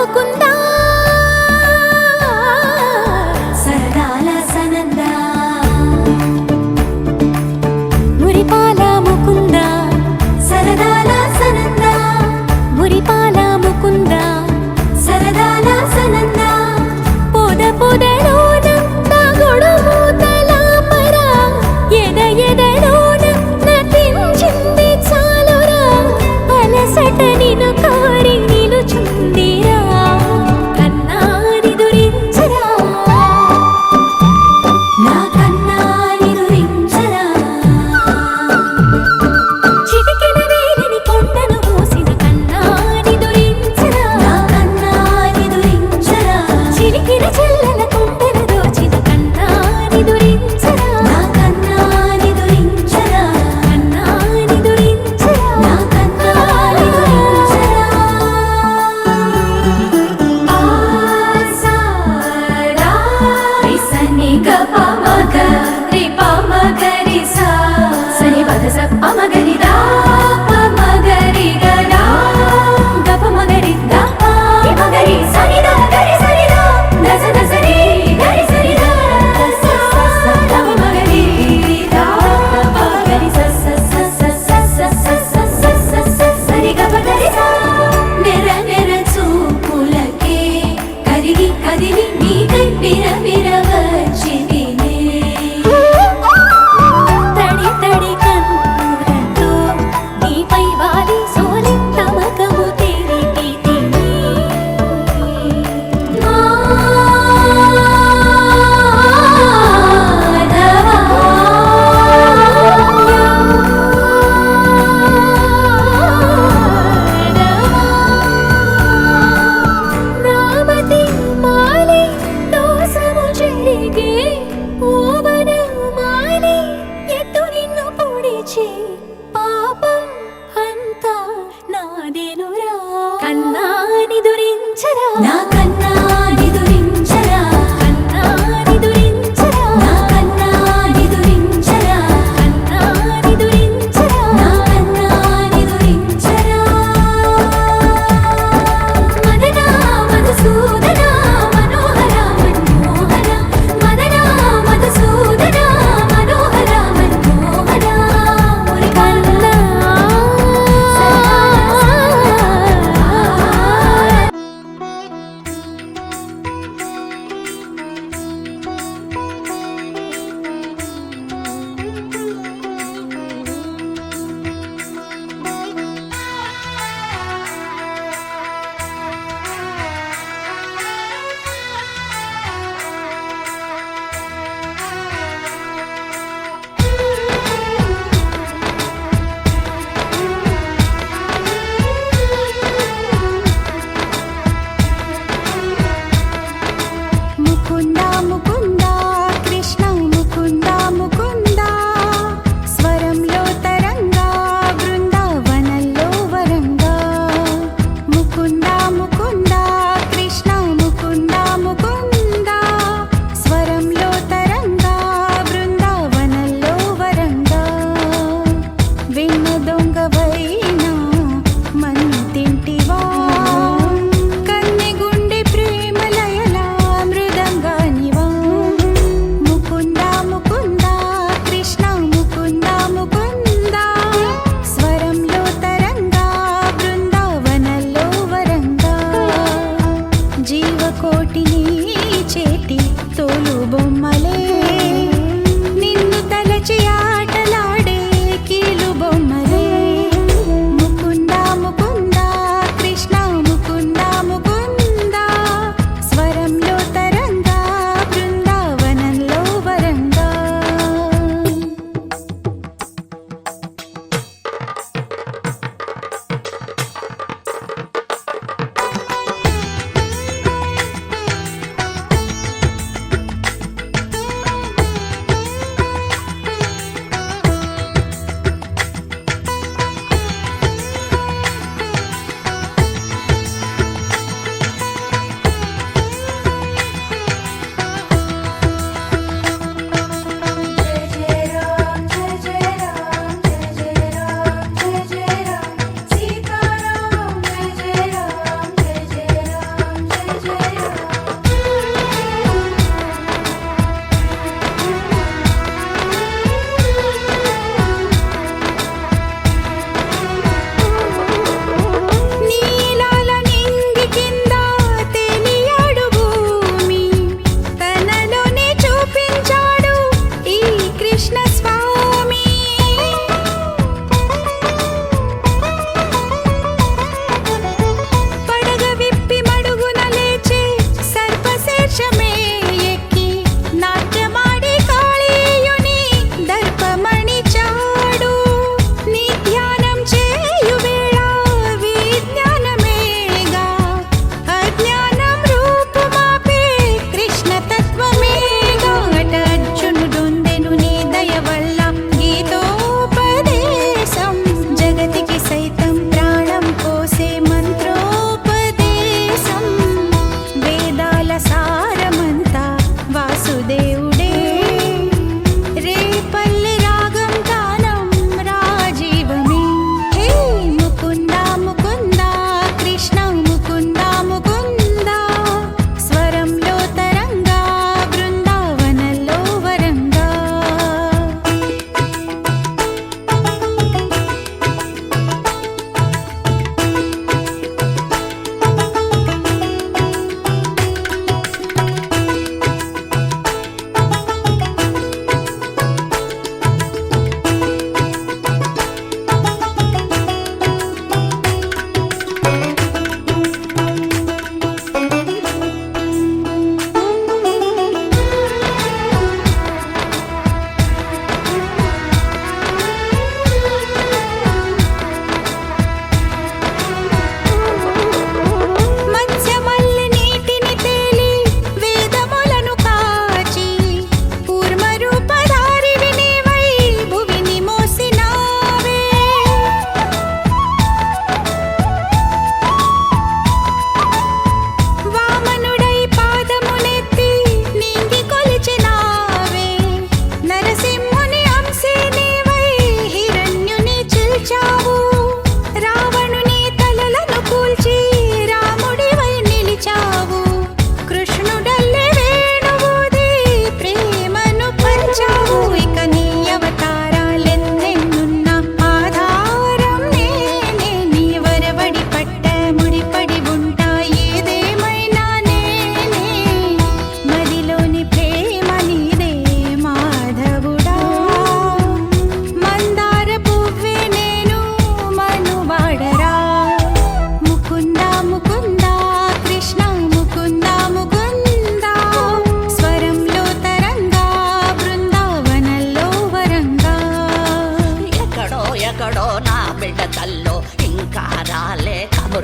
ముకుందా సరదాల సనందా మురిపాల ముకుందా సరదాల సనందా మురిపాల ముకుందా సరదాల సనందా పొద పొదలోన తాగుడు మూతల మర ఎద ఎదలోన నటించింది చాలురా అలసట నిన్ను కోరి నిలుచుందిరా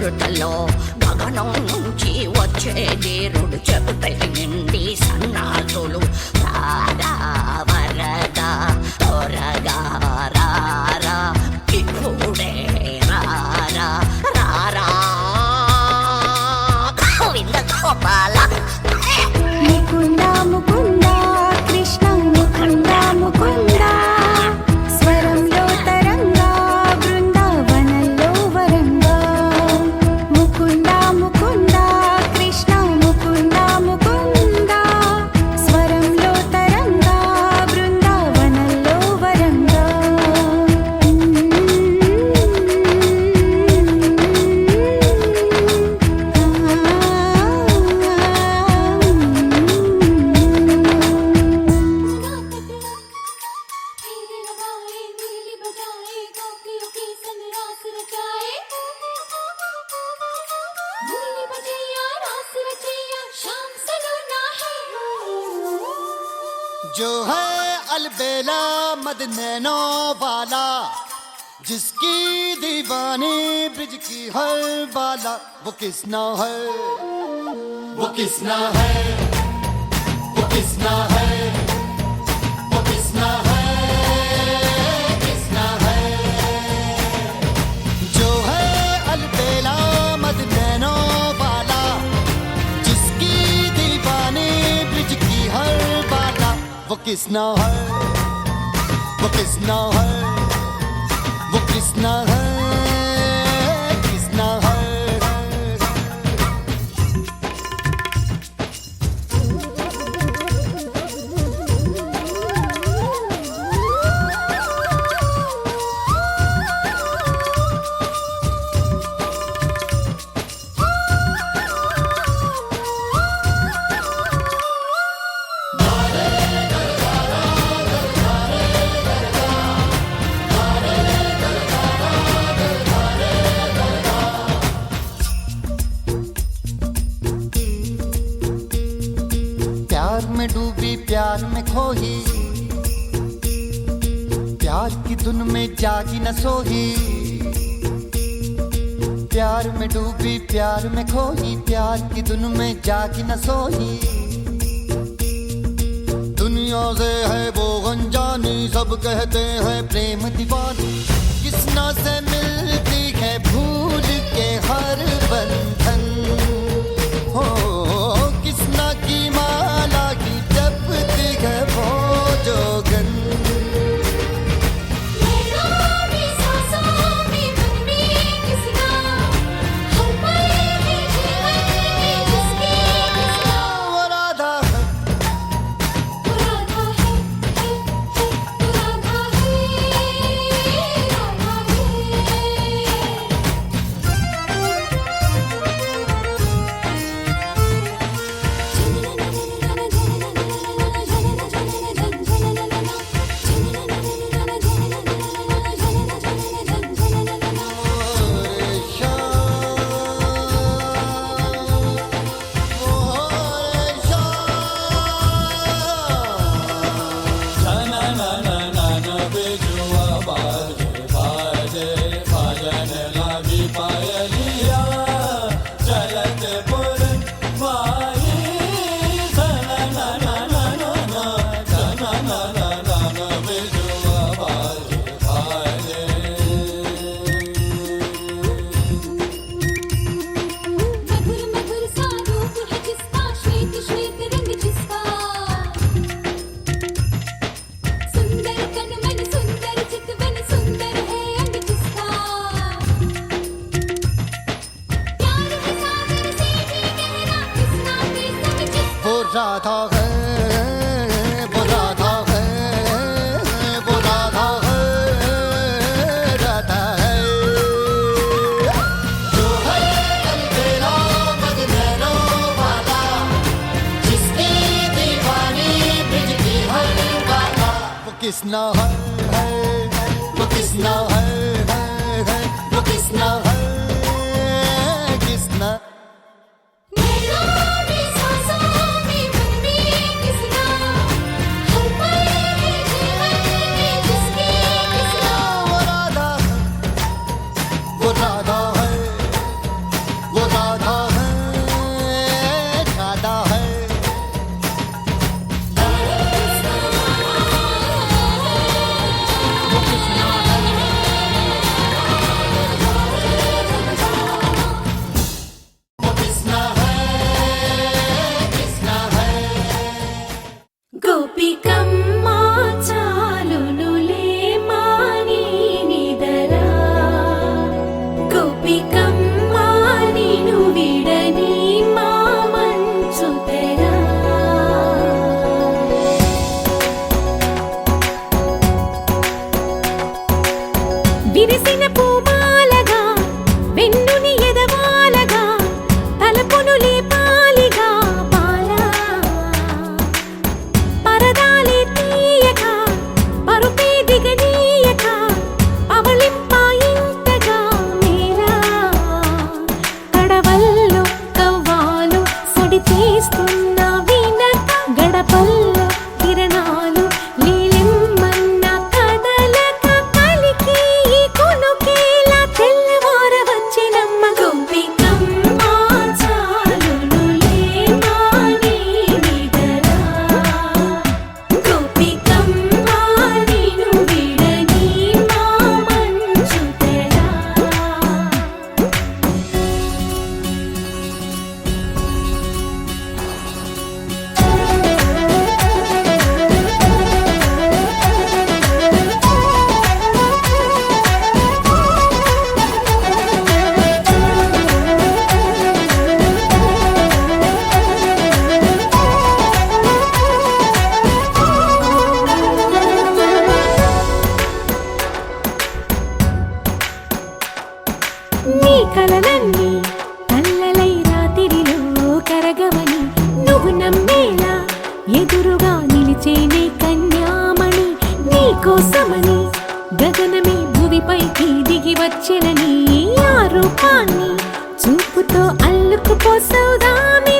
ఉరుతలో గగనం నుంచి వచ్చే నీరుడు చెబుతై నిండి సన్నాసులు రారా వరద త్వరగా రారా ఇప్పుడే రారా రారా గోవింద గోపాల ముకుంద ముకుంద కృష్ణ ముకుంద ముకుంద స్వరంలో తరంగా బృందావనంలో వరంగా ముకుంద ముకుంద కృష్ణ ముకుంద ముకుంద స్వరంలో తరంగా బృందావనంలో వరంగా जो है अलबेला मद नैनो वाला जिसकी दीवानी ब्रिज की हर बाला वो किसना है वो किसना है वो किसना है वो किसना है किसना है जो है अलबेला मद नैनो वाला जिसकी दीवानी ब्रिज की हर बाला वो किसना है वो किसना है वो किसना है किसना है प्यार में डूबी प्यार में खोही प्यार की धुन में जागी न सोही प्यार में डूबी प्यार में खोही प्यार की धुन में जागी न सोही दुनिया से है वो अनजानी सब कहते हैं प्रेम दीवानी किसना से मिलती है भूल के हर बंधन हो किसना की माला की जपती है वो जोगन वो राधा है राधा है वो राधा है वो राधा है राधा है जो है अलबेला मद नैनो वाला जिसकी दीवानी ब्रिज की हर बाला वो किसना है वो किसना है वो किसना है किसना वो राधा है కలలన్నీ కల్లలై రాత్రిలో కరగవని నువ్వు నమ్మేలా ఎదురుగా నిలిచేనే కన్యామణి నీకోసమని గగనమే భువిపైకి దిగి వచ్చెనని ఆ రూపాన్ని చూపుతో అల్లుకుపోసౌదామి